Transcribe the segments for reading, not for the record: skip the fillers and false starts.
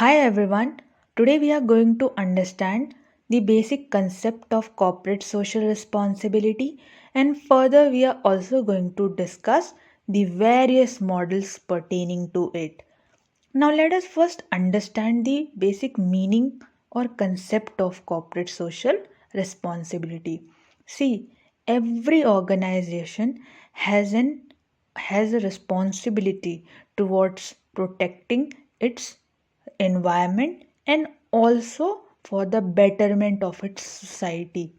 Hi everyone. Today we are going to understand the basic concept of corporate social responsibility, and further we are also going to discuss the various models pertaining to it. Now let us first understand the basic meaning or concept of corporate social responsibility. See, every organization has an has a responsibility towards protecting its environment and also for the betterment of its society.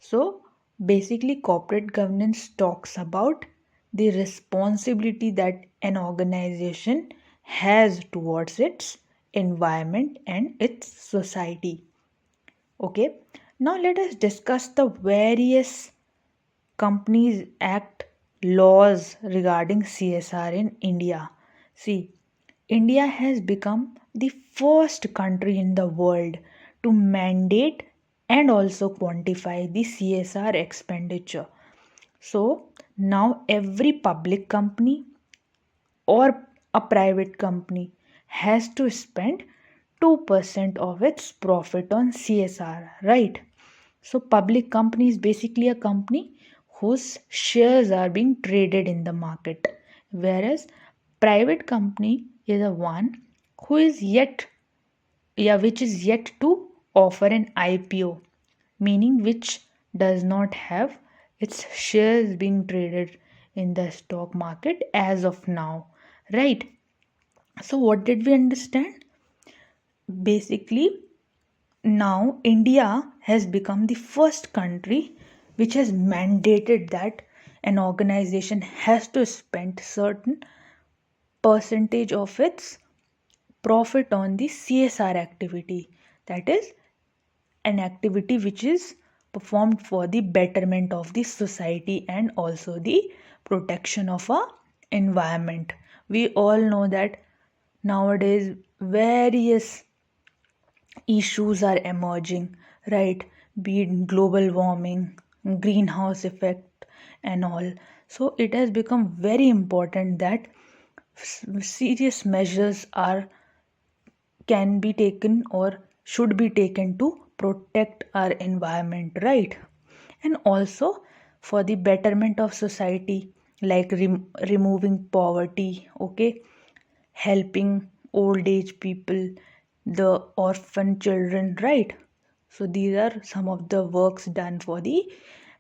So basically, corporate governance talks about the responsibility that an organization has towards its environment and its society. Okay, now let us discuss the various companies act laws regarding CSR in India. See, India has become the first country in the world to mandate and also quantify the CSR expenditure. So now every public company or a private company has to spend 2% of its profit on CSR, right? So public company is basically a company whose shares are being traded in the market, whereas private company is the one who is yet which is yet to offer an IPO, meaning which does not have its shares being traded in the stock market as of now, right? So what did we understand? Basically, now India has become the first country which has mandated that an organization has to spend certain percentage of its profit on the CSR activity, that is an activity which is performed for the betterment of the society and also the protection of our environment. We all know that nowadays various issues are emerging, right? Be it global warming, greenhouse effect, and all. So it has become very important that serious measures are can be taken or should be taken to protect our environment, right? And also for the betterment of society, like removing poverty, okay, helping old age people, the orphan children, right? So these are some of the works done for the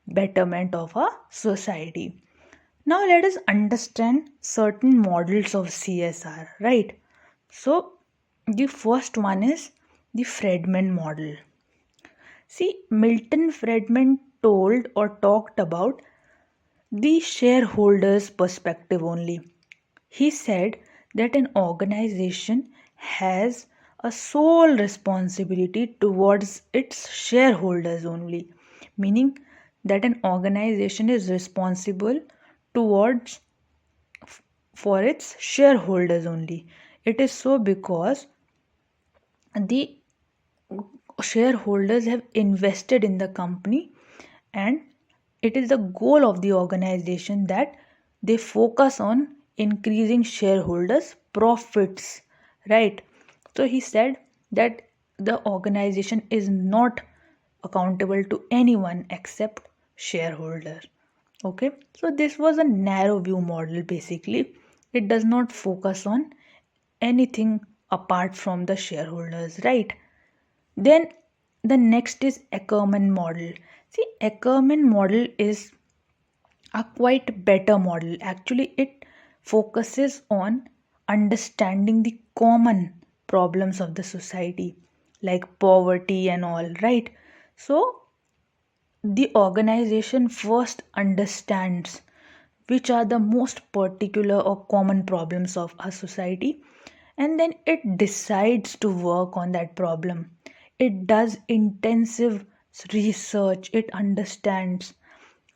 betterment of our society. Now let us understand certain models of CSR, right? So the first one is the Friedman model. See, Milton Friedman told or talked about the shareholders' perspective only. He said that an organization has a sole responsibility towards its shareholders only, meaning that an organization is responsible towards for its shareholders only. It is so because the shareholders have invested in the company, and it is the goal of the organization that they focus on increasing shareholders profits, right? So he said that the organization is not accountable to anyone except shareholder. Okay, so this was a narrow view model. Basically, it does not focus on anything apart from the shareholders, right? Then the next is Ackerman model. See, Ackerman model is a quite better model. Actually, it focuses on understanding the common problems of the society, like poverty and all, right? So the organization first understands which are the most particular or common problems of our society, and then it decides to work on that problem. It does intensive research, it understands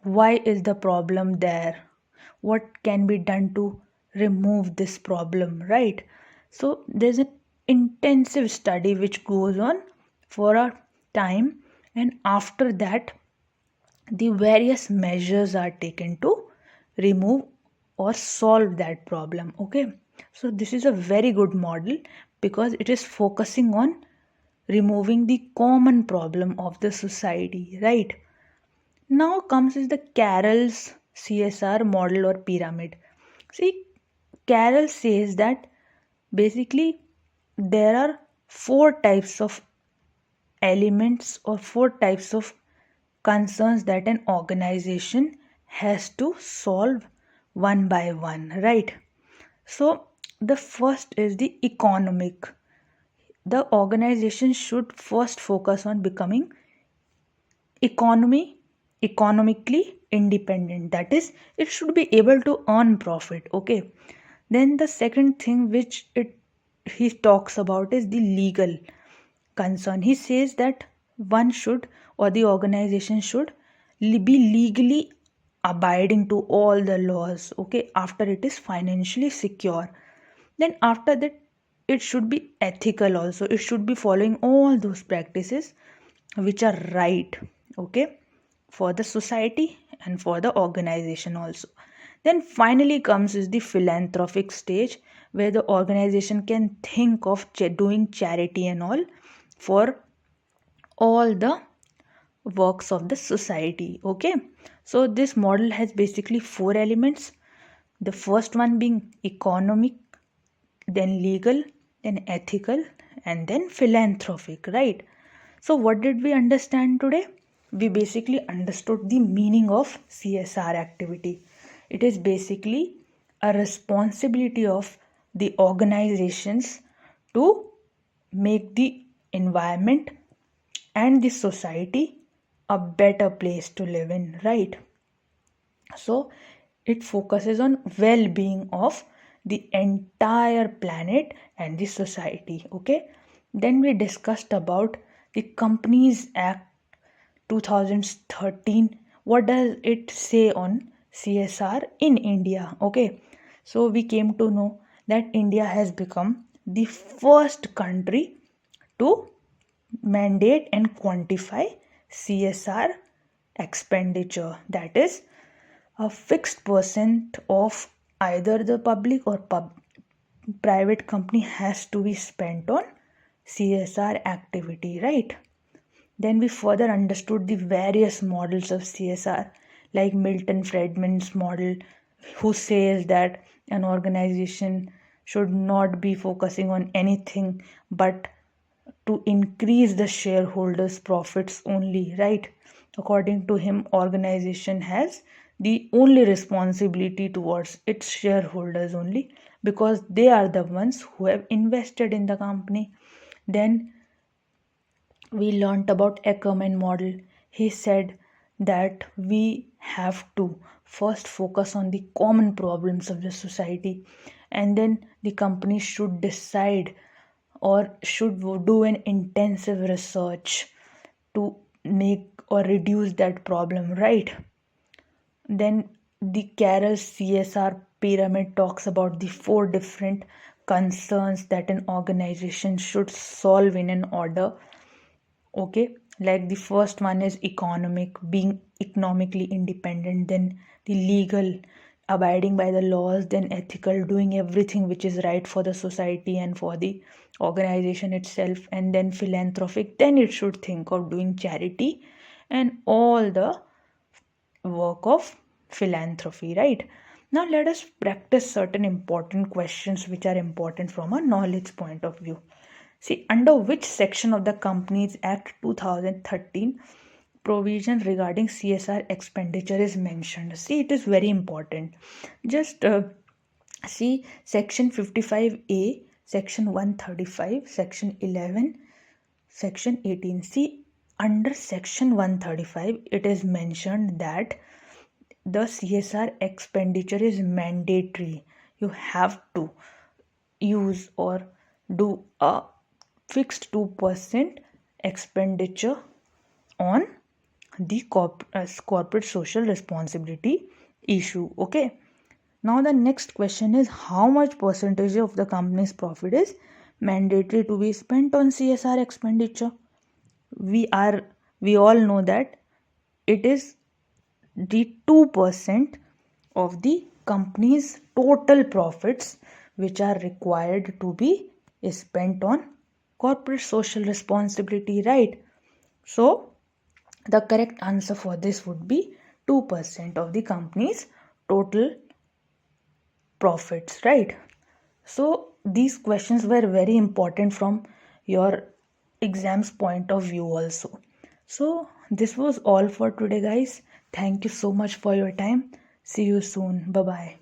why is the problem there, what can be done to remove this problem, right? So there's an intensive study which goes on for a time, and after that the various measures are taken to remove or solve that problem. Okay, so this is a very good model, because it is focusing on removing the common problem of the society, right? Now comes is the Carroll's CSR model or pyramid. See, Carroll says that basically there are four types of elements or four types of concerns that an organization has to solve one by one, right? So the first is the economic. The organization should first focus on becoming economically independent, that is, it should be able to earn profit. Okay, then the second thing which it he talks about is the legal concern. He says that one should, or the organization should, be legally abiding to all the laws, okay, after it is financially secure. Then after that, it should be ethical also. It should be following all those practices which are right, okay, for the society and for the organization also. Then finally comes is the philanthropic stage, where the organization can think of doing charity and for all the works of the society. Okay, so this model has basically four elements. The first one being economic, then legal, then ethical, and then philanthropic, right? So, what did we understand today? We basically understood the meaning of CSR activity. It is basically a responsibility of the organizations to make the environment and the society a better place to live in, right? So it focuses on well-being of the entire planet and the society. Okay, then we discussed about the Companies Act 2013. What does it say on CSR in India? Okay, so we came to know that India has become the first country to mandate and quantify CSR expenditure, that is a fixed percent of either the public or private company has to be spent on CSR activity, right? Then we further understood the various models of CSR, like Milton Friedman's model, who says that an organization should not be focusing on anything but to increase the shareholders' profits only, right? According to him, organization has the only responsibility towards its shareholders only, because they are the ones who have invested in the company. Then we learnt about Ackerman model. He said that we have to first focus on the common problems of the society, and then the company should decide or should do an intensive research to make or reduce that problem, right? Then the Carroll CSR pyramid talks about the four different concerns that an organization should solve in an order. Okay, like the first one is economic, being economically independent, then the legal, abiding by the laws, then ethical, doing everything which is right for the society and for the organization itself, and then philanthropic, then it should think of doing charity and all the work of philanthropy, right? Now let us practice certain important questions which are important from a knowledge point of view. See, under which section of the Companies Act 2013 provision regarding CSR expenditure is mentioned? See, it is very important. Just see section 55A, section 135, section 11, section 18. See, under section 135, it is mentioned that the CSR expenditure is mandatory. You have to use or do a fixed 2% expenditure on the corporate social responsibility issue. Okay, now the next question is, how much percentage of the company's profit is mandatory to be spent on CSR expenditure? We all know that it is the 2% of the company's total profits which are required to be is spent on corporate social responsibility, right? So the correct answer for this would be 2% of the company's total profits, right? So these questions were very important from your exam's point of view also. So this was all for today, guys. Thank you so much for your time. See you soon. Bye bye.